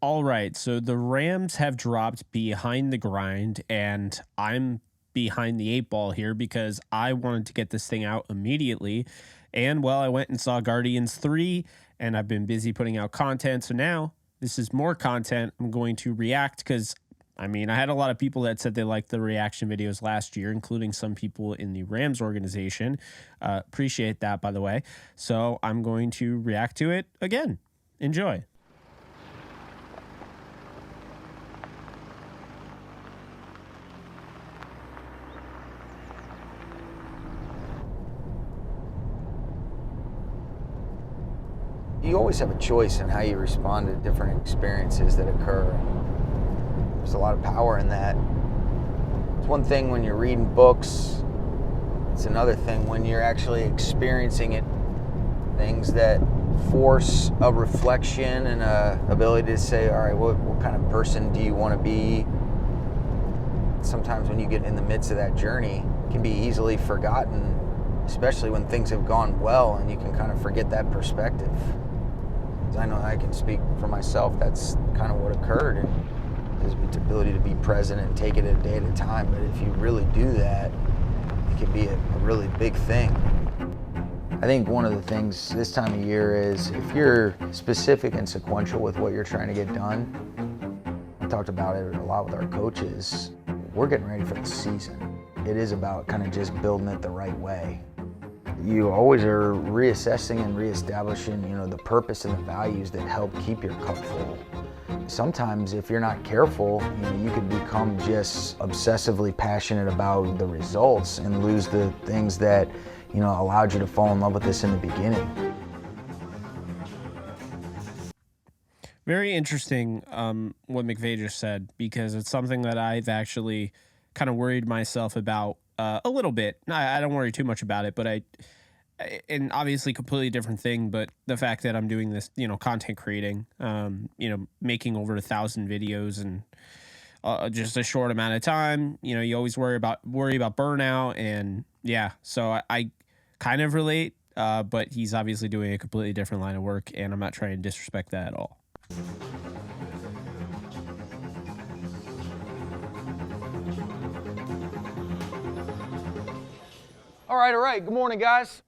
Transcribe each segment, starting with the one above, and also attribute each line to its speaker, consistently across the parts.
Speaker 1: All right, so the Rams have dropped behind the grind, and I'm behind the eight ball here because I wanted to get this thing out immediately. And well, I went and saw Guardians 3, and I've been busy putting out content. So now this is more content. I'm going to react because I mean, I had a lot of people that said they liked the reaction videos last year, including some people in the Rams organization. Appreciate that, by the way. So I'm going to react to it again. Enjoy.
Speaker 2: You always have a choice in how you respond to different experiences that occur. There's a lot of power in that. It's one thing when you're reading books. It's another thing when you're actually experiencing it. Things that force a reflection and a ability to say, all right, what kind of person do you want to be? Sometimes when you get in the midst of that journey, it can be easily forgotten, especially when things have gone well and you can kind of forget that perspective. I know I can speak for myself, that's kind of what occurred, and is the ability to be present and take it a day at a time. But if you really do that, it can be a really big thing. I think one of the things this time of year is if you're specific and sequential with what you're trying to get done, I talked about it a lot with our coaches, we're getting ready for the season. It is about kind of just building it the right way. You always are reassessing and reestablishing, the purpose and the values that help keep your cup full. Sometimes if you're not careful, you can become just obsessively passionate about the results and lose the things that, allowed you to fall in love with this in the beginning.
Speaker 1: Very interesting what McVay just said, because it's something that I've actually kind of worried myself about a little bit. I don't worry too much about it, but and obviously completely different thing, but the fact that I'm doing this, content creating, making over 1,000 videos in just a short amount of time, you always worry about burnout, and yeah, so I kind of relate, but he's obviously doing a completely different line of work, and I'm not trying to disrespect that at all.
Speaker 2: All right. Good morning, guys.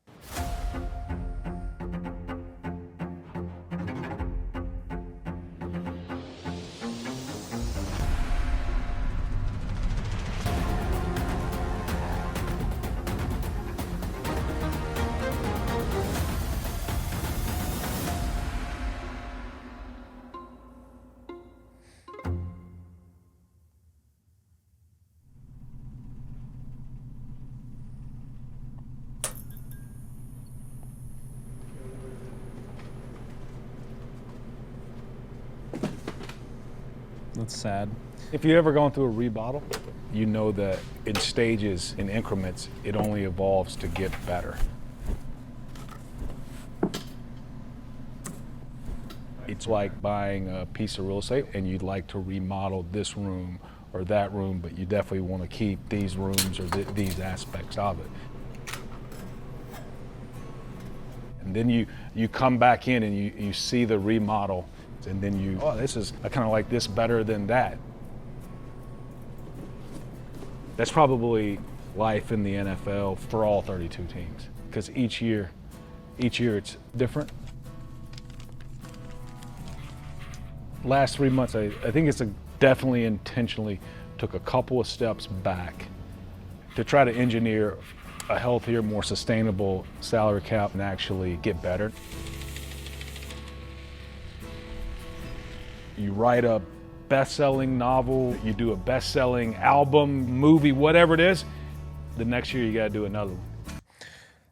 Speaker 1: That's sad.
Speaker 3: If you've ever gone through a remodel, you know that in stages, in increments, it only evolves to get better. It's like buying a piece of real estate and you'd like to remodel this room or that room, but you definitely want to keep these rooms or these aspects of it. And then you come back in and you see the remodel, and then this is, I kind of like this better than that. That's probably life in the NFL for all 32 teams, because each year it's different. Last 3 months, I think it's definitely intentionally took a couple of steps back to try to engineer a healthier, more sustainable salary cap and actually get better. You write a best-selling novel, you do a best-selling album, movie, whatever it is, the next year you gotta do another one.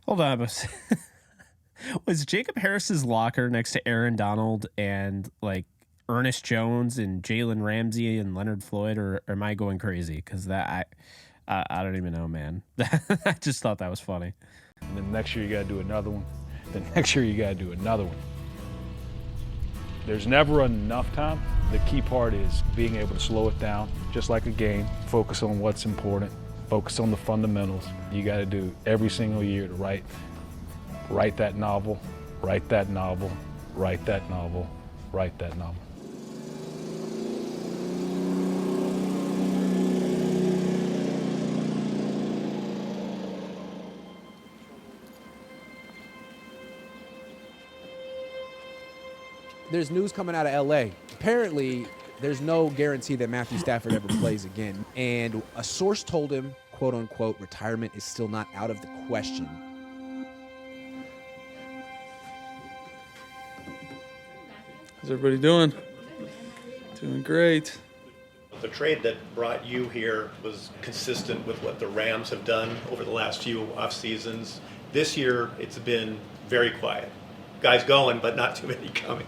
Speaker 1: Hold on, was Jacob Harris's locker next to Aaron Donald and like Ernest Jones and Jalen Ramsey and Leonard Floyd, or am I going crazy? Because I don't even know, man. I just thought that was funny.
Speaker 3: And then next year you gotta do another one. Then next year you gotta do another one. There's never enough time. The key part is being able to slow it down, just like a game, focus on what's important, focus on the fundamentals. You gotta do every single year to write that novel, write that novel, write that novel, write that novel.
Speaker 4: there's news coming out of L.A. Apparently, there's no guarantee that Matthew Stafford ever plays again. And a source told him, quote unquote, retirement is still not out of the question.
Speaker 5: How's everybody doing? Doing great.
Speaker 6: The trade that brought you here was consistent with what the Rams have done over the last few off seasons. This year, it's been very quiet. Guys going, but not too many coming.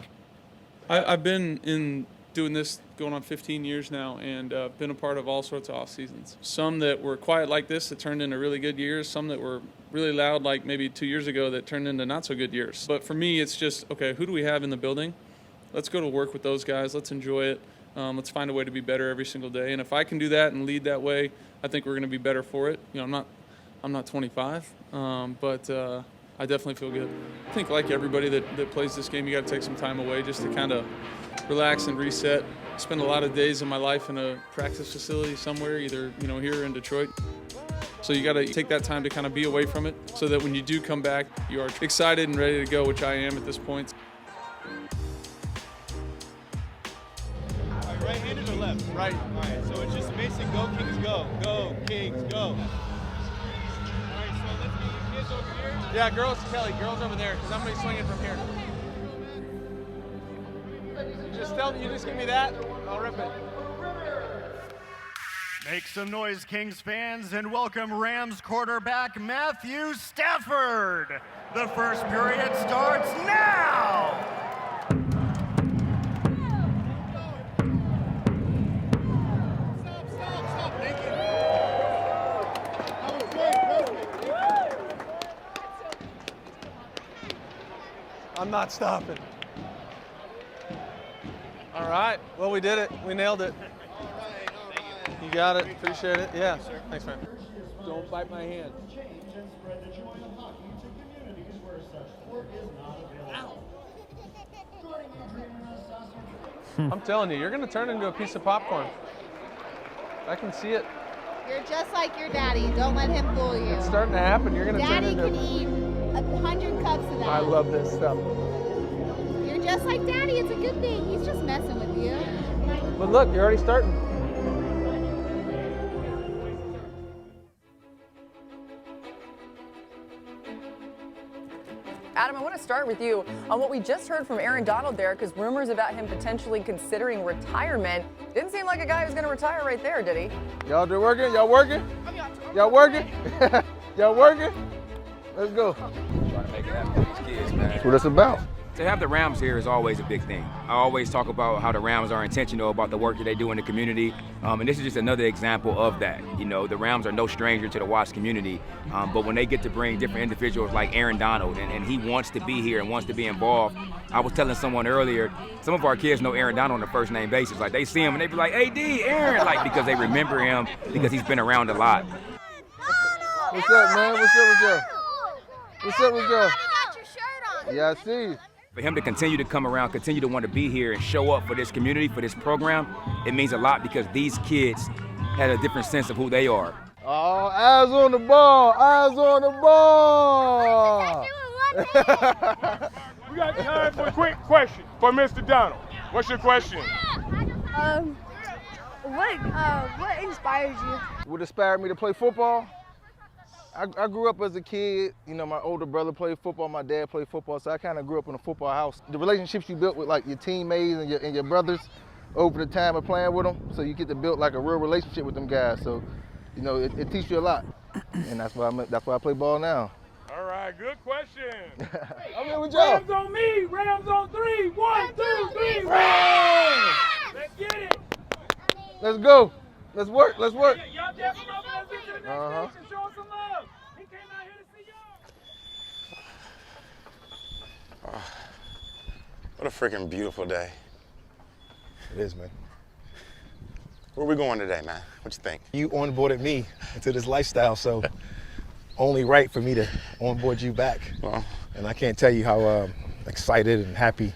Speaker 5: I've been doing this going on 15 years now, and been a part of all sorts of off seasons. Some that were quiet like this that turned into really good years. Some that were really loud like maybe 2 years ago that turned into not so good years. But for me, it's just, okay, who do we have in the building? Let's go to work with those guys. Let's enjoy it. Let's find a way to be better every single day. And if I can do that and lead that way, I think we're going to be better for it. You know, I'm not 25, but I definitely feel good. I think like everybody that plays this game, you got to take some time away just to kind of relax and reset. I spend a lot of days of my life in a practice facility somewhere, either here in Detroit. So you got to take that time to kind of be away from it, so that when you do come back, you are excited and ready to go, which I am at this point.
Speaker 7: Right-handed or left? Right. All right, so it's just basic go, Kings, go. Go, Kings, go. All right, so let's get you kids over here.
Speaker 8: Yeah, girls, Kelly, girls over there, because I'm going to be swinging from here. You just give me that, I'll rip it.
Speaker 7: Make some noise, Kings fans, and welcome Rams quarterback Matthew Stafford. The first period starts now.
Speaker 8: I'm not stopping. All right, well, we did it. We nailed it. You got it, appreciate it. Yeah, thanks, man. Don't bite my hand. I'm telling you, you're going to turn into a piece of popcorn. I can see it.
Speaker 9: You're just like your daddy. Don't let him fool you.
Speaker 8: It's starting to happen. You're going to turn
Speaker 9: Daddy
Speaker 8: into...
Speaker 9: can eat 100 cups of that.
Speaker 8: I love this stuff.
Speaker 9: You're just like daddy. It's a good thing. He's just messing with you.
Speaker 8: But look, you're already starting.
Speaker 10: Adam, I want to start with you on what we just heard from Aaron Donald there, because rumors about him potentially considering retirement. Didn't seem like a guy who's going to retire right there, did he?
Speaker 8: Y'all working? Y'all working? Y'all working? Y'all working? Let's go.
Speaker 11: Trying to make it happen for these kids, man.
Speaker 8: That's what it's about.
Speaker 11: To have the Rams here is always a big thing. I always talk about how the Rams are intentional about the work that they do in the community, and this is just another example of that. You know, the Rams are no stranger to the Watts community, but when they get to bring different individuals like Aaron Donald, and he wants to be here and wants to be involved. I was telling someone earlier, some of our kids know Aaron Donald on a first name basis. Like, they see him and they be like, AD, Aaron, like, because they remember him because he's been around a lot.
Speaker 8: What's up, man? What's up with y'all? What's up with y'all? Yeah, I see.
Speaker 11: For him to continue to come around, continue to want to be here and show up for this community, for this program, it means a lot because these kids had a different sense of who they are.
Speaker 8: Oh, eyes on the ball, eyes on the ball.
Speaker 12: We got time for a quick question for Mr. Donald. What's your question?
Speaker 9: What inspires you?
Speaker 8: What inspired me to play football? I grew up as a kid, you know, my older brother played football, my dad played football, so I kind of grew up in a football house. The relationships you built with like your teammates and your brothers over the time of playing with them, so you get to build like a real relationship with them guys. So, you know, it teaches you a lot, and that's why I play ball now.
Speaker 12: All right, good question.
Speaker 8: I'm in with y'all.
Speaker 12: Rams on me, Rams on 3. 1, 2, 3, Rams! Let's get it.
Speaker 8: Let's go. Let's work. Let's work.
Speaker 12: Y'all definitely up to the next station. Show us some love. He came out here to see y'all.
Speaker 13: What a freaking beautiful day.
Speaker 14: It is, man.
Speaker 13: Where we going today, man? What you think?
Speaker 14: You onboarded me into this lifestyle, so only right for me to onboard you back.
Speaker 13: Well,
Speaker 14: and I can't tell you how excited and happy.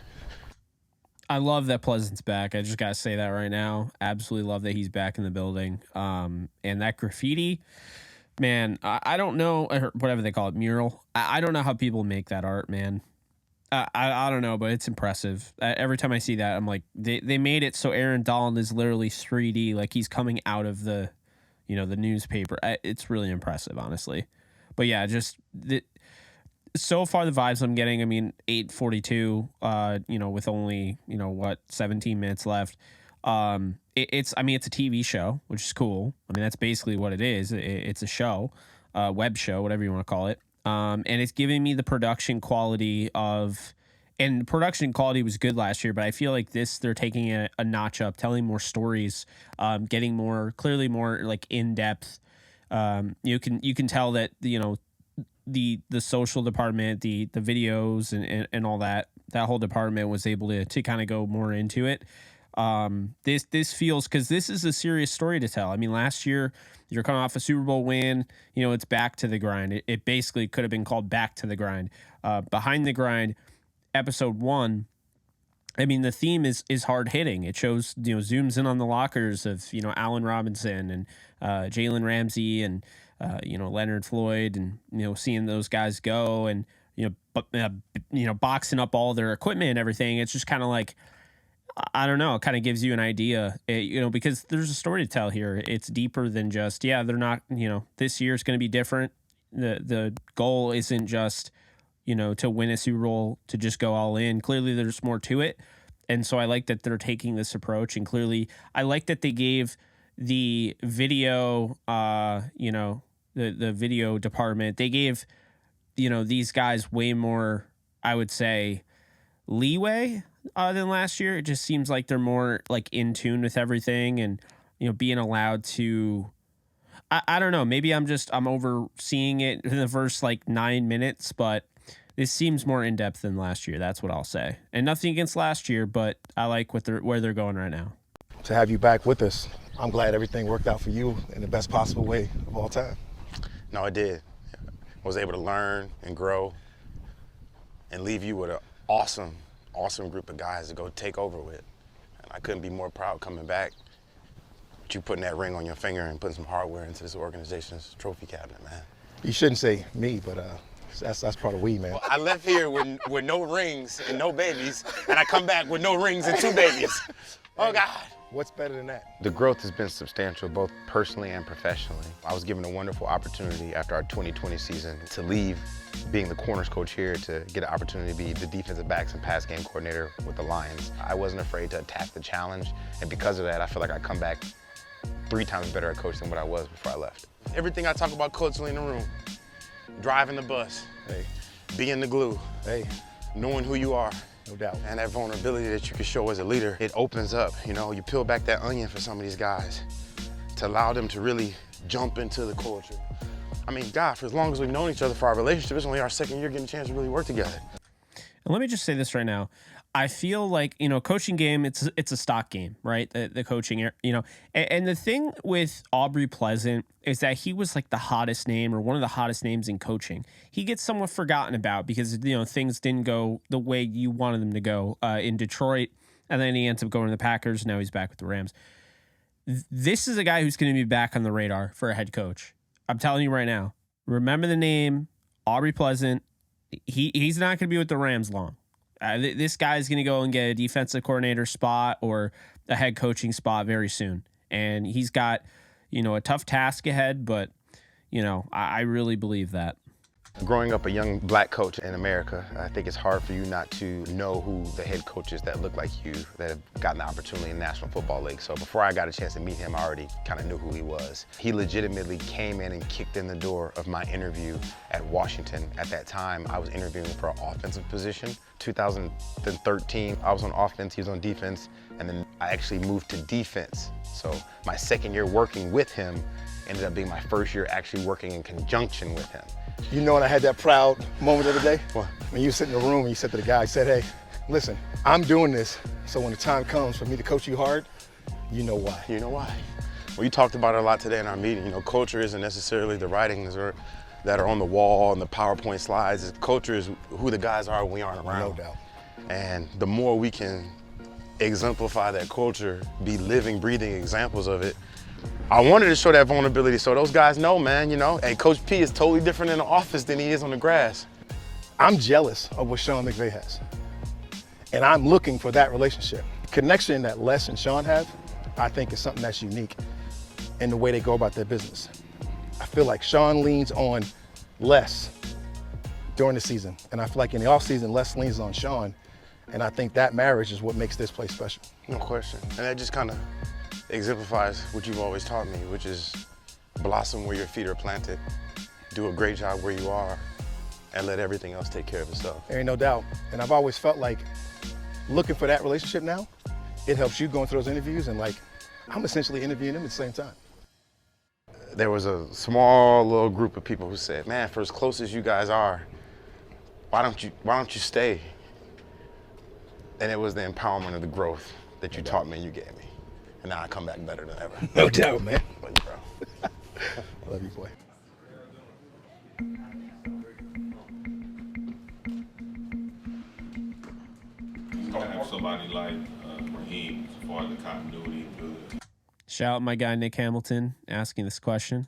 Speaker 1: I love that Pleasant's back. I just got to say that right now. Absolutely love that he's back in the building. And that graffiti, man, I don't know, or whatever they call it, mural. I don't know how people make that art, man. I don't know, but it's impressive. Every time I see that, I'm like, they made it so Aaron Donald is literally 3D, like he's coming out of the, the newspaper. It's really impressive, honestly. But yeah, just so far the vibes I'm getting. I mean, 8:42. With only 17 minutes left. It's a TV show, which is cool. I mean, that's basically what it is. It's a show, web show, whatever you want to call it. And it's giving me the production quality and production quality was good last year, but I feel like they're taking a notch up, telling more stories, getting clearly more like in depth. You can tell that, the social department, the videos and all that whole department was able to kind of go more into it. This feels, because this is a serious story to tell. I mean, last year you're coming off a Super Bowl win. It's back to the grind. It basically could have been called Back to the Grind. Behind the Grind, episode 1. I mean, the theme is hard hitting. It shows, zooms in on the lockers of, Allen Robinson and Jalen Ramsey and Leonard Floyd, and seeing those guys go and boxing up all their equipment and everything. It's just kind of like, I don't know, it kind of gives you an idea, because there's a story to tell here. It's deeper than just, they're not, this year's going to be different. The goal isn't just, to win a Super Bowl, to just go all in. Clearly there's more to it. And so I like that they're taking this approach, and clearly I like that they gave the video, the video department, they gave, these guys way more, I would say, leeway than last year. It just seems like they're more like in tune with everything, and being allowed to, I don't know, maybe I'm overseeing it in the first like 9 minutes, but this seems more in depth than last year. That's what I'll say. And nothing against last year, but I like where they're going right now.
Speaker 14: To have you back with us, I'm glad everything worked out for you in the best possible way of all time.
Speaker 13: No, it did. I was able to learn and grow and leave you with an awesome group of guys to go take over with. And I couldn't be more proud coming back with you putting that ring on your finger and putting some hardware into this organization's trophy cabinet, man.
Speaker 14: You shouldn't say me, but that's part of we, man.
Speaker 13: Well, I left here with no rings and no babies, and I come back with no rings and 2 babies. Oh, God.
Speaker 14: What's better than that?
Speaker 13: The growth has been substantial, both personally and professionally. I was given a wonderful opportunity after our 2020 season to leave being the corners coach here to get an opportunity to be the defensive backs and pass game coordinator with the Lions. I wasn't afraid to attack the challenge, and because of that, I feel like I come back 3 times better a coach than what I was before I left. Everything I talk about culturally in the room, driving the bus,
Speaker 14: hey,
Speaker 13: being the glue,
Speaker 14: hey,
Speaker 13: knowing who you are,
Speaker 14: no doubt.
Speaker 13: And that vulnerability that you can show as a leader, it opens up. You peel back that onion for some of these guys to allow them to really jump into the culture. I mean, God, for as long as we've known each other for our relationship, it's only our 2nd year getting a chance to really work together.
Speaker 1: And let me just say this right now. I feel like, coaching game, it's a stock game, right? The coaching, and the thing with Aubrey Pleasant is that he was like the hottest name, or one of the hottest names in coaching. He gets somewhat forgotten about because, things didn't go the way you wanted them to go in Detroit. And then he ends up going to the Packers. Now he's back with the Rams. This is a guy who's going to be back on the radar for a head coach. I'm telling you right now, remember the name, Aubrey Pleasant. He's not going to be with the Rams long. This guy's going to go and get a defensive coordinator spot or a head coaching spot very soon. And he's got, a tough task ahead, but, I really believe that.
Speaker 13: Growing up a young black coach in America, I think it's hard for you not to know who the head coaches that look like you that have gotten the opportunity in the National Football League. So before I got a chance to meet him, I already kind of knew who he was. He legitimately came in and kicked in the door of my interview at Washington. At that time, I was interviewing for an offensive position. 2013, I was on offense, he was on defense, and then I actually moved to defense. So my 2nd year working with him ended up being my 1st year actually working in conjunction with him.
Speaker 14: You know when I had that proud moment of the day? What? When you sit in the room and you said to the guy, hey, listen, I'm doing this, so when the time comes for me to coach you hard, you know why.
Speaker 13: You know why. Well, you talked about it a lot today in our meeting. Culture isn't necessarily the writings that are on the wall and the PowerPoint slides. Culture is who the guys are when we aren't around.
Speaker 14: No doubt.
Speaker 13: And the more we can exemplify that culture, be living, breathing examples of it, I wanted to show that vulnerability so those guys know, man, hey, Coach P is totally different in the office than he is on the grass.
Speaker 14: I'm jealous of what Sean McVay has. And I'm looking for that relationship. Connection that Les and Sean have, I think is something that's unique in the way they go about their business. I feel like Sean leans on Les during the season. And I feel like in the offseason, Les leans on Sean. And I think that marriage is what makes this place special.
Speaker 13: No question. And that just kind of exemplifies what you've always taught me, which is blossom where your feet are planted, do a great job where you are, and let everything else take care of itself.
Speaker 14: There ain't no doubt. And I've always felt like looking for that relationship now, it helps you going through those interviews, and like, I'm essentially interviewing them at the same time.
Speaker 13: There was a small little group of people who said, man, for as close as you guys are, why don't you stay? And it was the empowerment of the growth that you taught me and you gave me. And now I come back better than ever.
Speaker 14: No doubt, man.
Speaker 13: Love you, bro.
Speaker 14: Love you, boy.
Speaker 15: You're going to have somebody like Raheem as far as the continuity and building.
Speaker 1: Shout out my guy, Nick Hamilton, asking this question.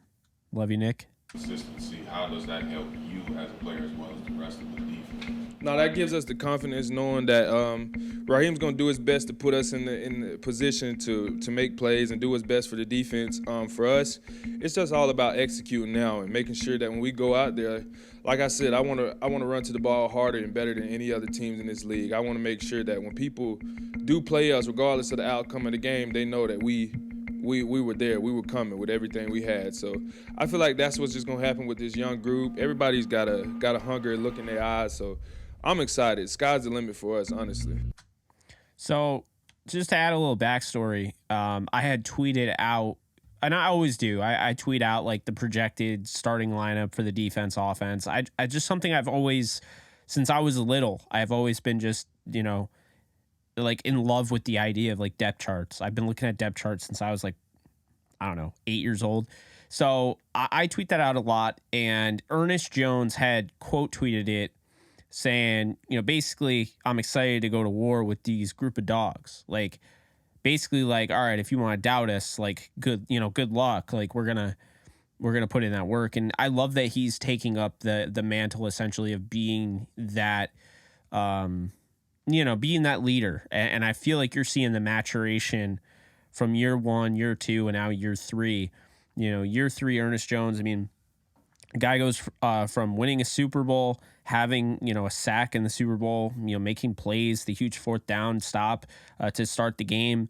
Speaker 1: Love you, Nick.
Speaker 15: Consistency, how does that help you as a player as well as the rest of the defense?
Speaker 16: No, that gives us the confidence knowing that Raheem's going to do his best to put us in the position to make plays and do his best for the defense. For us, it's just all about executing now and making sure that when we go out there, like I said, I want to run to the ball harder and better than any other teams in this league. I want to make sure that when people do play us, regardless of the outcome of the game, they know that we were there. We were coming with everything we had. So I feel like that's what's just going to happen with this young group. Everybody's got a hunger and look in their eyes. So I'm excited. Sky's the limit for us, honestly.
Speaker 1: So just to add a little backstory, I had tweeted out, and I always do, I tweet out like the projected starting lineup for the defense offense. I just something I've always, since I was little, I've always been just, you know, like in love with the idea of like depth charts. I've been looking at depth charts since I was like, I don't know, 8 years old. So I tweet that out a lot, and Ernest Jones had quote tweeted it saying, you know, basically, I'm excited to go to war with these group of dogs. Like, basically, like, all right, if you want to doubt us, like, good luck. Like, we're gonna put in that work. And I love that he's taking up the mantle essentially of being that, being that leader. And I feel like you're seeing the maturation from year 1, year 2, and now year 3. You know, year 3, Ernest Jones, I mean, the guy goes from winning a Super Bowl, having, you know, a sack in the Super Bowl, you know, making plays, the huge 4th down stop to start the game,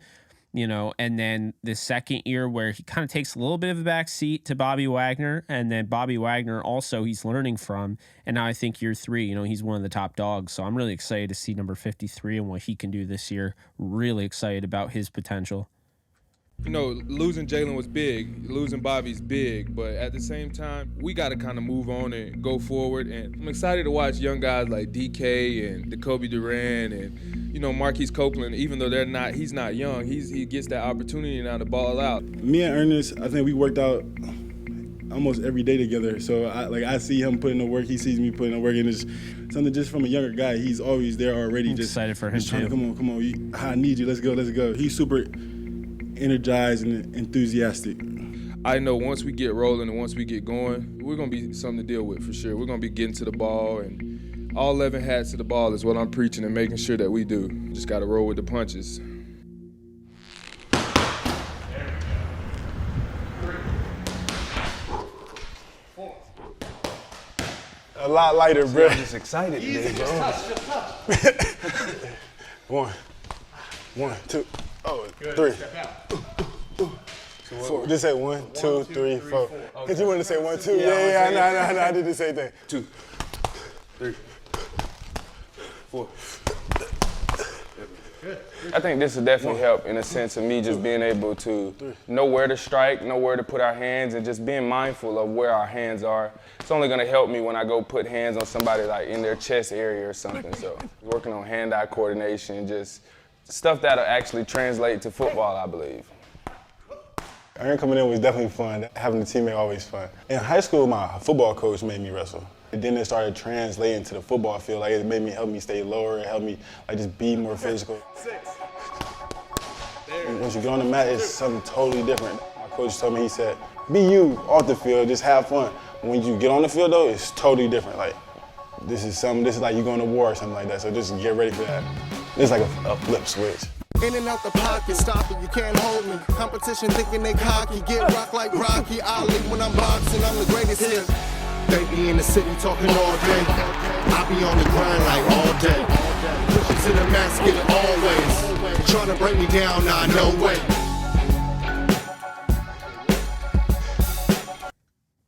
Speaker 1: you know, and then the second year where he kind of takes a little bit of a back seat to Bobby Wagner, and then Bobby Wagner also he's learning from, and now I think year 3, you know, he's one of the top dogs. So I'm really excited to see number 53 and what he can do this year. Really excited about his potential.
Speaker 16: You know, losing Jalen was big, losing Bobby's big, but at the same time, we got to kind of move on and go forward. And I'm excited to watch young guys like DK and Jacoby Duran and, you know, Marquise Copeland. Even though he's not young, he gets that opportunity now to ball out.
Speaker 17: Me and Ernest, I think we worked out almost every day together. So I see him putting the work, he sees me putting the work, and it's something just from a younger guy. He's always there already.
Speaker 1: I'm just excited for him too.
Speaker 17: Come on, I need you. Let's go. He's super energized and enthusiastic.
Speaker 16: I know once we get rolling and once we get going, we're going to be something to deal with for sure. We're going to be getting to the ball, and all 11 hats to the ball is what I'm preaching and making sure that we do. Just got to roll with the punches.
Speaker 17: A lot lighter, bro.
Speaker 18: I'm just excited today, bro.
Speaker 17: One, two. Oh, 3. 4. Just say 1, 2, 3, 4. Because you wanted to say 1, 2. Yeah, I did the same thing.
Speaker 18: 2, 3, 4.
Speaker 19: I think this will definitely help in a sense of me just being able to know where to strike, know where to put our hands, and just being mindful of where our hands are. It's only going to help me when I go put hands on somebody like in their chest area or something. So working on hand-eye coordination, just stuff that'll actually translate to football, I believe.
Speaker 17: Aaron coming in was definitely fun. Having a teammate always fun. In high school, my football coach made me wrestle. And then it started translating to the football field. Like it made me help me stay lower, it helped me like just be more physical.
Speaker 7: 6.
Speaker 17: Once you get on the mat, it's something totally different. My coach told me, he said, be you off the field, just have fun. When you get on the field though, it's totally different. Like This is like you going to war or something like that. So just get ready for that. It's like a flip switch.
Speaker 20: In and out the pocket, stop it, you can't hold me. Competition thinking they cocky, get rock like Rocky Ali. When I'm boxing, I'm the greatest here. They be in the city talking all day. I be on the grind like all day. Pushing to the basket always. Trying to break me down, nah, no way.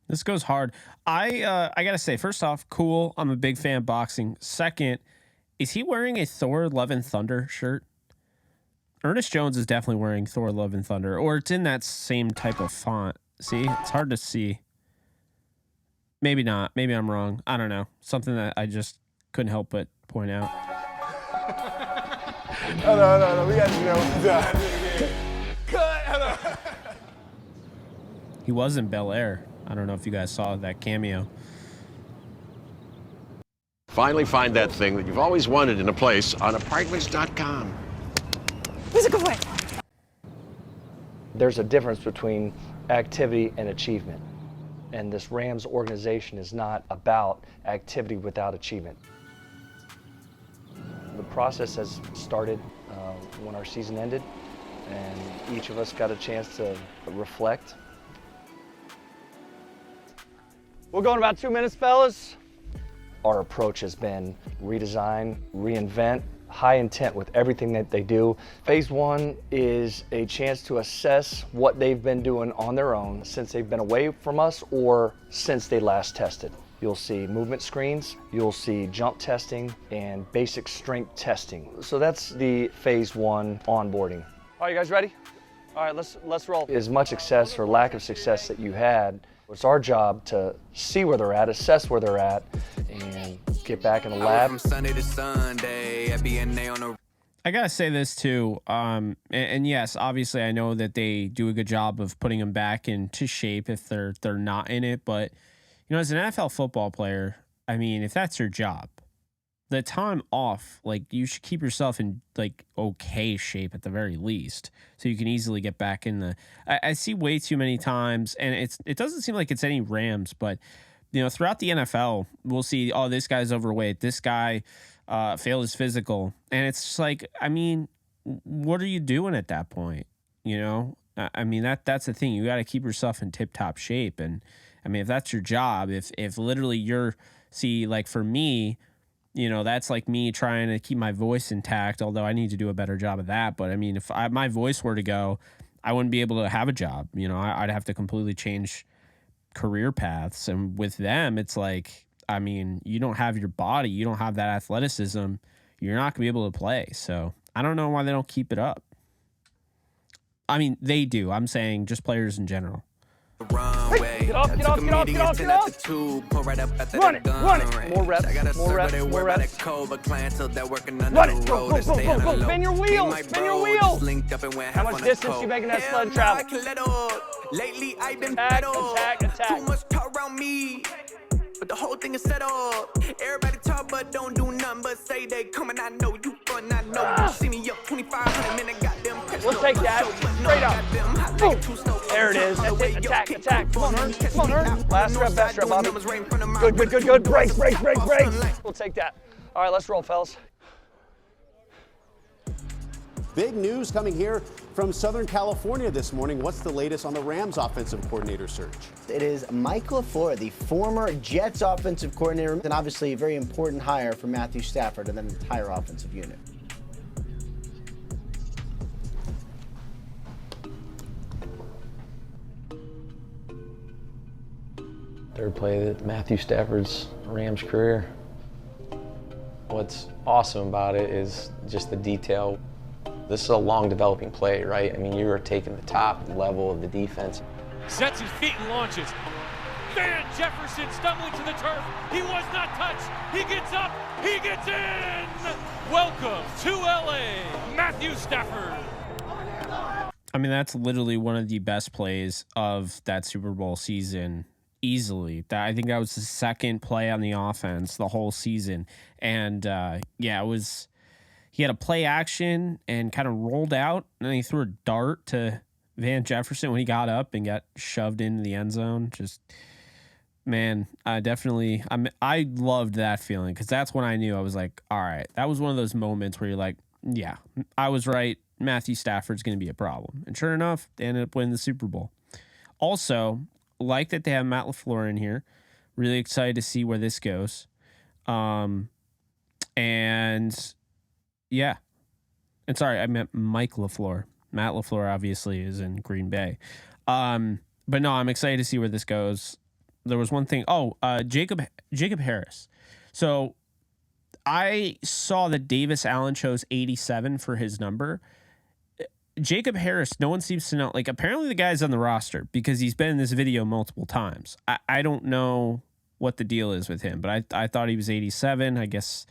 Speaker 1: This goes hard. I gotta say, first off, cool. I'm a big fan of boxing. Second, is he wearing a Thor: Love and Thunder shirt? Ernest Jones is definitely wearing Thor: Love and Thunder, or it's in that same type of font. See, it's hard to see. Maybe not. Maybe I'm wrong. I don't know. Something that I just couldn't help but point out.
Speaker 17: No. We got to do that.
Speaker 1: He was in Bel Air. I don't know if you guys saw that cameo.
Speaker 21: Finally find that thing that you've always wanted in a place on apartments.com.
Speaker 22: Physical way. There's a difference between activity and achievement. And this Rams organization is not about activity without achievement. The process has started when our season ended, and each of us got a chance to reflect. We're going about 2 minutes, fellas. Our approach has been redesign, reinvent, high intent with everything that they do. Phase 1 is a chance to assess what they've been doing on their own since they've been away from us or since they last tested. You'll see movement screens, you'll see jump testing, and basic strength testing. So that's the Phase 1 onboarding. Are you guys ready? All right, let's roll. As much success or lack of success that you had, it's our job to see where they're at, assess where they're at, and get back in the lab. From Sunday to Sunday,
Speaker 1: I gotta say this too, and yes, obviously I know that they do a good job of putting them back into shape if they're not in it, but you know, as an NFL football player, I mean, if that's your job, the time off, like you should keep yourself in like okay shape at the very least, so you can easily get back in the. I see way too many times, and it doesn't seem like it's any Rams, but you know, throughout the NFL, we'll see, oh, this guy's overweight, this guy failed his physical, and it's just like, I mean, what are you doing at that point? You know, I mean that's the thing. You got to keep yourself in tip top shape, and I mean, if that's your job, if literally like for me. You know, that's like me trying to keep my voice intact, although I need to do a better job of that. But I mean, if my voice were to go, I wouldn't be able to have a job. You know, I'd have to completely change career paths. And with them, it's like, I mean, you don't have your body, you don't have that athleticism, you're not going to be able to play. So I don't know why they don't keep it up. I mean, they do. I'm saying just players in general.
Speaker 22: Hey, get off. Run it. More reps. Run it. Go. Spin your wheels. How much distance you making that sled travel?
Speaker 23: Lately I've been attack. Too much talk around me, but the whole thing is set up. Everybody talk but don't do nothing but say they coming. I know you fun, I know you see me up 2,500 minutes. Got them.
Speaker 22: We'll take that. Straight up. Boom. There it is. That's it. Attack. Come on, Ern. Last rep, best rep, Bobby. Good. Brace. We'll take that. All right, let's roll, fellas.
Speaker 24: Big news coming here from Southern California this morning. What's the latest on the Rams offensive coordinator search?
Speaker 25: It is Mike LaFleur, the former Jets offensive coordinator, and obviously a very important hire for Matthew Stafford and the entire offensive unit.
Speaker 26: Third play of Matthew Stafford's Rams career. What's awesome about it is just the detail. This is a long developing play, right? I mean, you are taking the top level of the defense.
Speaker 12: Sets his feet and launches. Van Jefferson stumbling to the turf. He was not touched. He gets up. He gets in. Welcome to LA, Matthew Stafford.
Speaker 1: I mean, that's literally one of the best plays of that Super Bowl season. Easily. I think that was the second play on the offense the whole season. And it was, he had a play action and kind of rolled out, and then he threw a dart to Van Jefferson when he got up and got shoved into the end zone. Just Man, I loved that feeling because that's when I knew. I was like, all right, that was one of those moments where you're like, yeah, I was right. Matthew Stafford's going to be a problem. And sure enough, they ended up winning the Super Bowl. Also, like that they have Matt LaFleur in here. Really excited to see where this goes. And yeah. And sorry, I meant Mike LaFleur. Matt LaFleur obviously is in Green Bay. But no, I'm excited to see where this goes. There was one thing. Jacob Harris. So I saw that Davis Allen chose 87 for his number. Jacob Harris, no one seems to know. Like, apparently the guy's on the roster because he's been in this video multiple times. I don't know what the deal is with him, but I thought he was 87. I guess,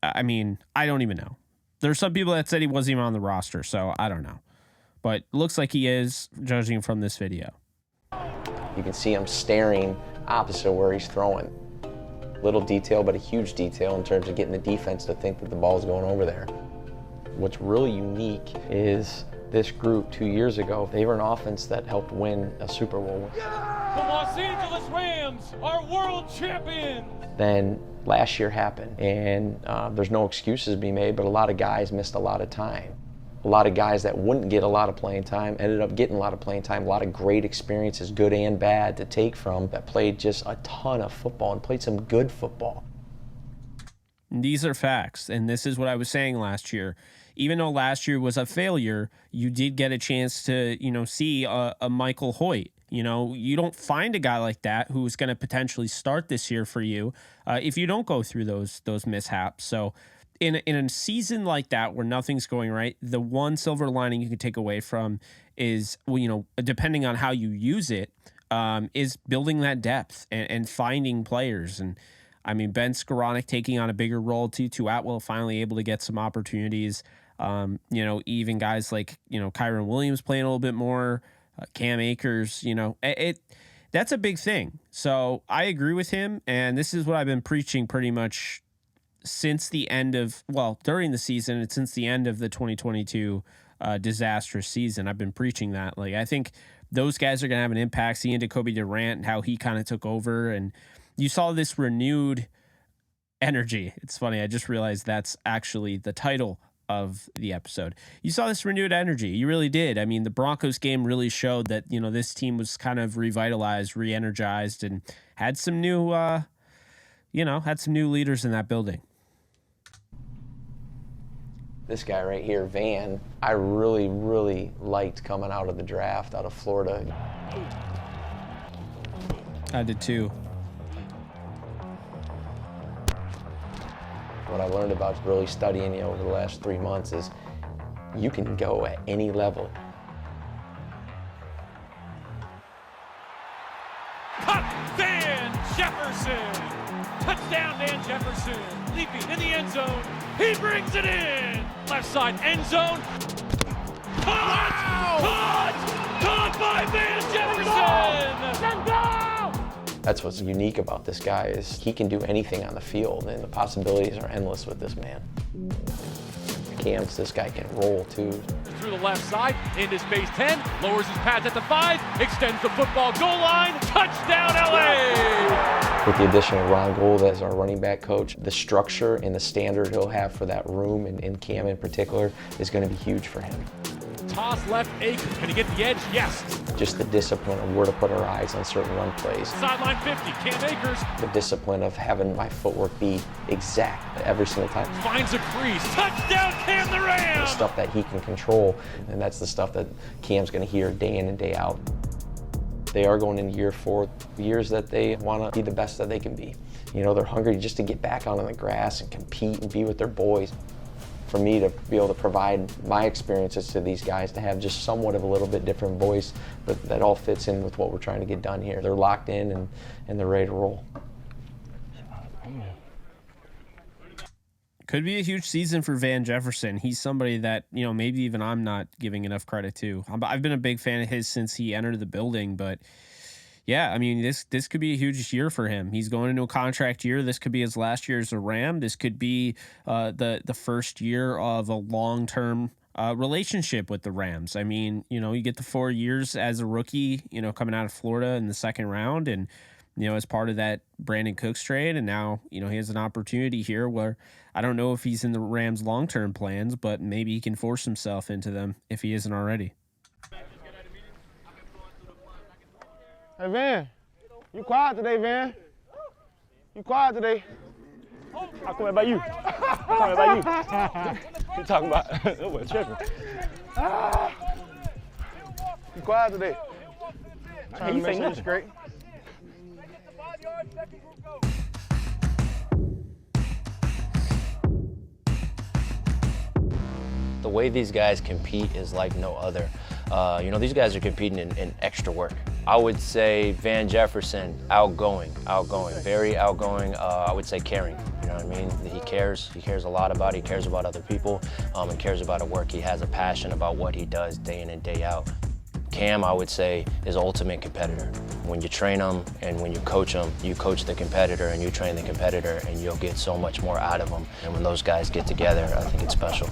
Speaker 1: I mean, I don't even know. There's some people that said he wasn't even on the roster, so I don't know. But looks like he is, judging from this video.
Speaker 26: You can see him staring opposite where he's throwing. Little detail, but a huge detail in terms of getting the defense to think that the ball's going over there. What's really unique is this group 2 years ago, they were an offense that helped win a Super Bowl.
Speaker 12: The Los Angeles Rams are world champions!
Speaker 26: Then last year happened, and there's no excuses to be made, but a lot of guys missed a lot of time. A lot of guys that wouldn't get a lot of playing time ended up getting a lot of playing time, a lot of great experiences, good and bad, to take from, that played just a ton of football and played some good football.
Speaker 1: These are facts, and this is what I was saying last year. Even though last year was a failure, you did get a chance to, see a Michael Hoyt. You don't find a guy like that who's going to potentially start this year for you if you don't go through those mishaps. So in a season like that where nothing's going right, the one silver lining you can take away from is, depending on how you use it, is building that depth and finding players. And I mean, Ben Skoranek taking on a bigger role too. Atwell finally able to get some opportunities. Even guys like, Kyron Williams playing a little bit more, Cam Akers, that's a big thing. So I agree with him. And this is what I've been preaching pretty much since the end of, during the season and since the end of the 2022 disastrous season. I've been preaching that. Like, I think those guys are going to have an impact. Seeing Jacoby Durant and how he kind of took over, and you saw this renewed energy. It's funny. I just realized that's actually the title of the episode. You saw this renewed energy. You really did. I mean, the Broncos game really showed that, this team was kind of revitalized, re-energized, and had some new, had some new leaders in that building.
Speaker 26: This guy right here, Van, I really, really liked coming out of the draft out of Florida.
Speaker 1: I did too.
Speaker 26: What I learned about really studying you over the last 3 months is you can go at any level.
Speaker 12: Cut! Van Jefferson! Touchdown, Van Jefferson! Leaping in the end zone. He brings it in! Left side end zone. Caught! Wow! Caught by Van Jefferson!
Speaker 26: That's what's unique about this guy is he can do anything on the field, and the possibilities are endless with this man. Cams, this guy can roll too.
Speaker 12: Through the left side, into space 10, lowers his pads at the 5, extends the football goal line, touchdown LA!
Speaker 26: With the addition of Ron Gould as our running back coach, the structure and the standard he'll have for that room, and Cam in particular, is going to be huge for him.
Speaker 12: Toss left, Akers. Can he get the edge? Yes.
Speaker 26: Just the discipline of where to put our eyes on certain run plays.
Speaker 12: Sideline 50, Cam Akers.
Speaker 26: The discipline of having my footwork be exact every single time.
Speaker 12: Finds a crease. Touchdown, Cam the Rams!
Speaker 26: The stuff that he can control, and that's the stuff that Cam's going to hear day in and day out. They are going into year 4, years that they want to be the best that they can be. They're hungry just to get back out on the grass and compete and be with their boys. For me to be able to provide my experiences to these guys, to have just somewhat of a little bit different voice, but that all fits in with what we're trying to get done here. They're locked in and they're ready to roll.
Speaker 1: Could be a huge season for Van Jefferson. He's somebody that, maybe even I'm not giving enough credit to. I've been a big fan of his since he entered the building, but yeah, I mean, this could be a huge year for him. He's going into a contract year. This could be his last year as a Ram. This could be the first year of a long-term relationship with the Rams. I mean, you get the 4 years as a rookie, coming out of Florida in the second round, and as part of that Brandon Cooks trade. And now, he has an opportunity here where I don't know if he's in the Rams' long-term plans, but maybe he can force himself into them if he isn't already.
Speaker 2: Hey, Van, you quiet today, Van. You quiet today. I'm coming about you. I'm coming about you. You talking about, that was tripping. You quiet today. Trying to make sure you're straight.
Speaker 3: The way these guys compete is like no other. These guys are competing in extra work. I would say Van Jefferson, outgoing, very outgoing. I would say caring. You know what I mean? He cares a lot about it. He cares about other people, and cares about the work. He has a passion about what he does day in and day out. Cam, I would say, is the ultimate competitor. When you train him and when you coach the competitor and you train the competitor, and you'll get so much more out of them. And when those guys get together, I think it's special.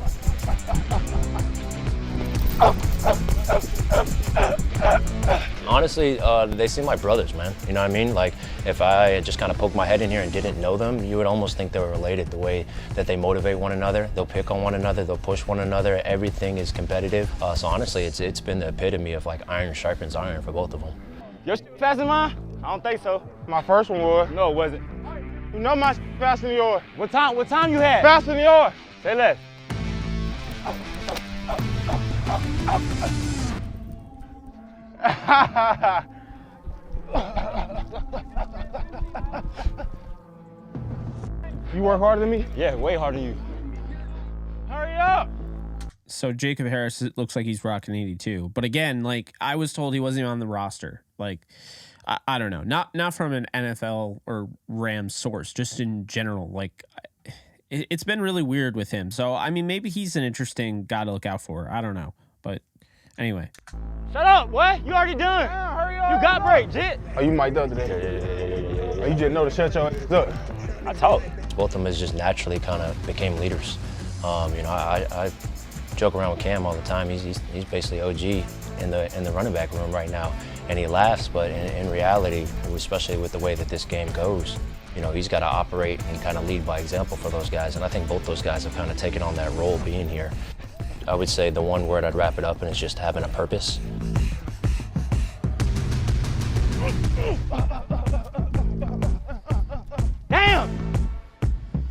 Speaker 3: Honestly, they seem like brothers, man. You know what I mean? Like, if I had just kind of poked my head in here and didn't know them, you would almost think they were related. The way that they motivate one another, they'll pick on one another, they'll push one another. Everything is competitive. So honestly, it's been the epitome of like iron sharpens iron for both of them.
Speaker 2: Your faster than mine? I don't think so. My first one was. No, it wasn't. You know my faster than yours. What time you had? Faster than yours. Say less. You work harder than me? Yeah, way harder than you. Hurry up!
Speaker 1: So Jacob Harris, it looks like he's rocking 82. But again, like, I was told he wasn't even on the roster. Like, I don't know. Not from an NFL or Rams source, just in general. Like, it's been really weird with him. So, I mean, maybe he's an interesting guy to look out for. I don't know. But anyway.
Speaker 2: Shut up, boy. You already done. Yeah, hurry up. You got break, Jit. Oh, you mic'd up today? Yeah. Oh, you just know to shut your ass up. I talk.
Speaker 3: Both of them just naturally kind of became leaders. I joke around with Cam all the time. He's basically OG in the running back room right now. And he laughs, but in reality, especially with the way that this game goes, he's got to operate and kind of lead by example for those guys. And I think both those guys have kind of taken on that role being here. I would say the one word I'd wrap it up in is just having a purpose.
Speaker 2: Damn!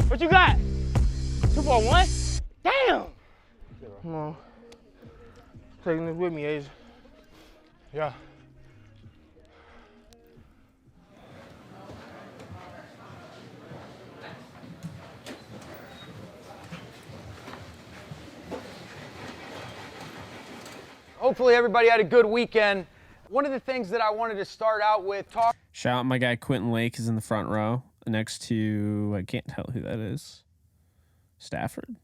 Speaker 2: What you got? 2 for 1? Damn! Come on. Taking this with me, Asia. Yeah.
Speaker 4: Hopefully everybody had a good weekend. One of the things that I wanted to start out with
Speaker 1: Shout out my guy Quentin Lake is in the front row next to, I can't tell who that is. Stafford?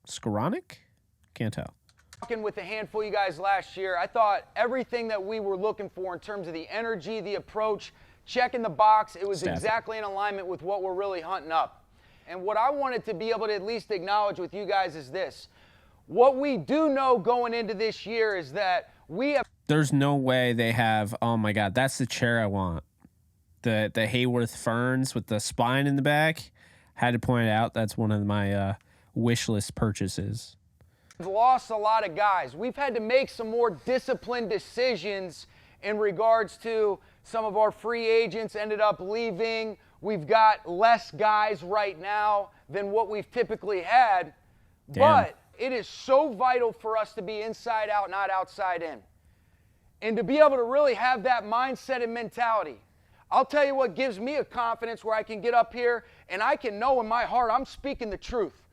Speaker 1: Skoranek? Can't tell.
Speaker 4: Talking with a handful of you guys last year, I thought everything that we were looking for in terms of the energy, the approach, checking the box, it was exactly in alignment with what we're really hunting up. And what I wanted to be able to at least acknowledge with you guys is this. What we do know going into this year is that we have...
Speaker 1: There's no way they have, oh my God, that's the chair I want. The Hayworth Ferns with the spine in the back. Had to point out that's one of my wish list purchases.
Speaker 4: We've lost a lot of guys. We've had to make some more disciplined decisions in regards to some of our free agents ended up leaving. We've got less guys right now than what we've typically had.
Speaker 1: Damn.
Speaker 4: But it is so vital for us to be inside out, not outside in. And to be able to really have that mindset and mentality. I'll tell you what gives me a confidence where I can get up here and I can know in my heart I'm speaking the truth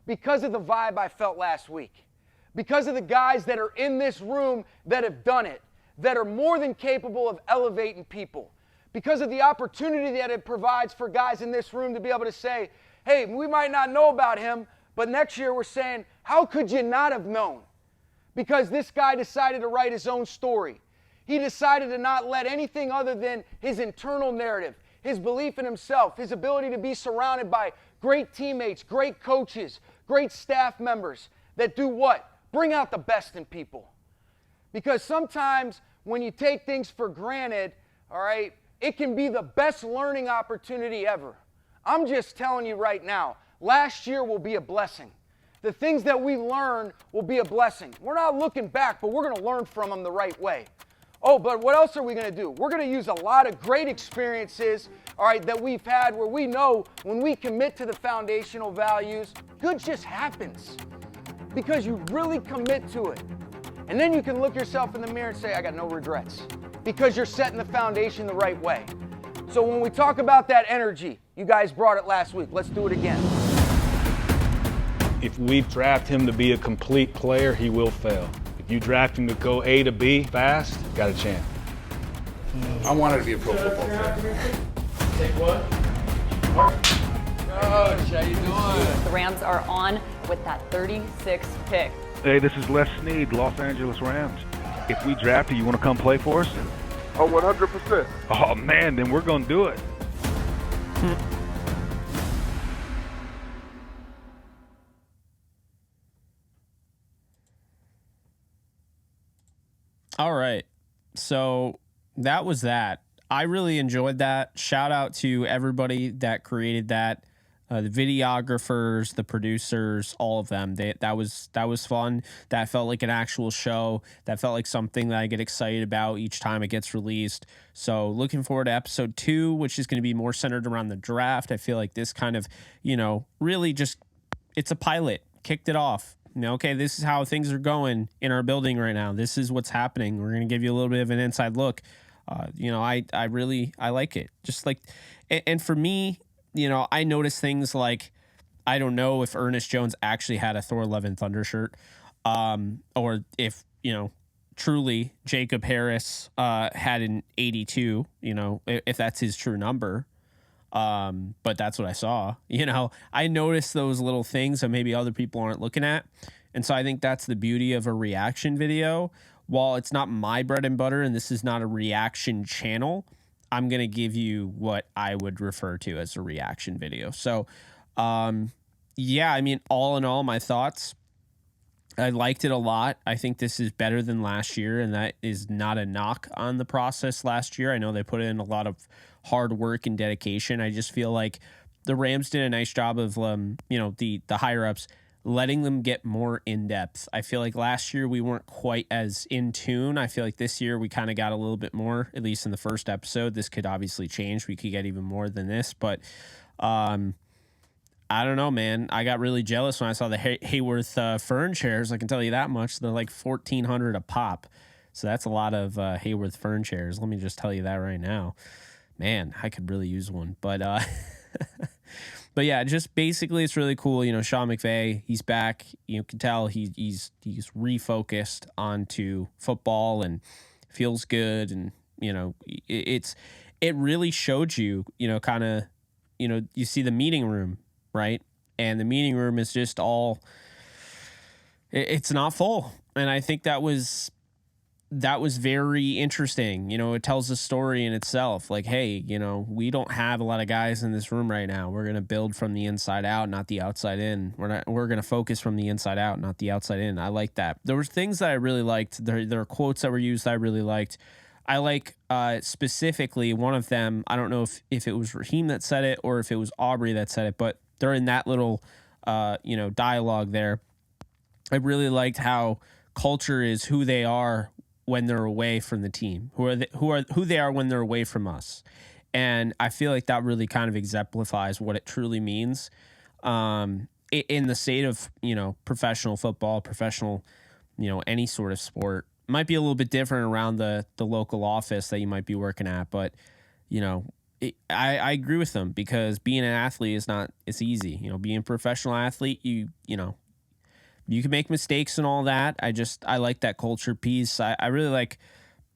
Speaker 4: because of the vibe I felt last week. Because of the guys that are in this room that have done it, that are more than capable of elevating people. Because of the opportunity that it provides for guys in this room to be able to say, hey, we might not know about him, but next year we're saying, how could you not have known? Because this guy decided to write his own story. He decided to not let anything other than his internal narrative, his belief in himself, his ability to be surrounded by great teammates, great coaches, great staff members that do what? Bring out the best in people. Because sometimes when you take things for granted, all right, it can be the best learning opportunity ever. I'm just telling you right now, last year will be a blessing. The things that we learn will be a blessing. We're not looking back, but we're going to learn from them the right way. Oh, but what else are we going to do? We're going to use a lot of great experiences, all right, that we've had where we know when we commit to the foundational values, good just happens because you really commit to it. And then you can look yourself in the mirror and say, I got no regrets because you're setting the foundation the right way. So when we talk about that energy, you guys brought it last week. Let's do it again.
Speaker 5: If we draft him to be a complete player, he will fail. If you draft him to go A to B fast, got a chance.
Speaker 6: I wanted to be a pro football player.
Speaker 8: Take one. Coach, how you doing?
Speaker 9: The Rams are on with that 36th pick.
Speaker 5: Hey, this is Les Snead, Los Angeles Rams. If we draft you, you want to come play for us?
Speaker 6: Oh, 100%.
Speaker 5: Oh, man, then we're going to do it.
Speaker 1: All right. So that was that. I really enjoyed that. Shout out to everybody that created that. The videographers, the producers, all of them. That was fun. That felt like an actual show. That felt like something that I get excited about each time it gets released. So looking forward to episode 2, which is going to be more centered around the draft. I feel like this kind of, really just, it's a pilot. Kicked it off. Okay, this is how things are going in our building right now. This is what's happening. We're going to give you a little bit of an inside look. I like it. Just like, and for me, I notice things like, I don't know if Ernest Jones actually had a Thor Love and Thunder shirt, or if, truly Jacob Harris had an 82, if that's his true number. But that's what I saw. I noticed those little things that maybe other people aren't looking at. And so I think that's the beauty of a reaction video. While it's not my bread and butter and this is not a reaction channel, I'm going to give you what I would refer to as a reaction video. So, all in all, my thoughts, I liked it a lot. I think this is better than last year, and that is not a knock on the process last year. I know they put in a lot of hard work and dedication. I just feel like the Rams did a nice job of, the higher-ups, letting them get more in-depth. I feel like last year we weren't quite as in tune. I feel like this year we kind of got a little bit more, at least in the first episode. This could obviously change. We could get even more than this, but I don't know, man. I got really jealous when I saw the Hayworth Fern chairs. I can tell you that much. They're like $1,400 a pop. So that's a lot of Hayworth Fern chairs. Let me just tell you that right now. Man, I could really use one. But but yeah, just basically it's really cool. Sean McVay, he's back. You can tell he's refocused onto football and feels good. And, it really showed you, kind of, you see the meeting room, right? And the meeting room is just it's not full. And I think that was very interesting. It tells a story in itself. Like, hey, we don't have a lot of guys in this room right now. We're going to build from the inside out, not the outside in. We're going to focus from the inside out, not the outside in. I like that. There were things that I really liked. There are quotes that were used that I really liked. I like specifically one of them. I don't know if it was Raheem that said it or if it was Aubrey that said it, but they're in that little, dialogue there. I really liked how culture is who they are when they're away from the team, who they are when they're away from us. And I feel like that really kind of exemplifies what it truly means in the state of, professional football, professional, any sort of sport. Might be a little bit different around the local office that you might be working at, but, I agree with them because being an athlete it's easy. Being a professional athlete, you can make mistakes and all that. I like that culture piece. I really like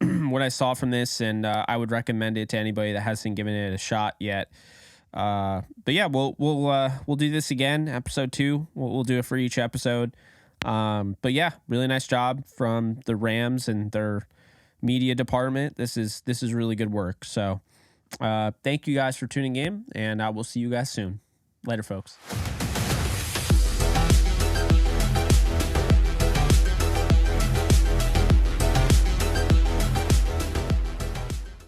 Speaker 1: what I saw from this, and I would recommend it to anybody that hasn't given it a shot yet. But yeah, we'll do this again. Episode 2. We'll do it for each episode. But yeah, really nice job from the Rams and their media department. This is really good work. So thank you guys for tuning in, and I will see you guys soon. Later, folks.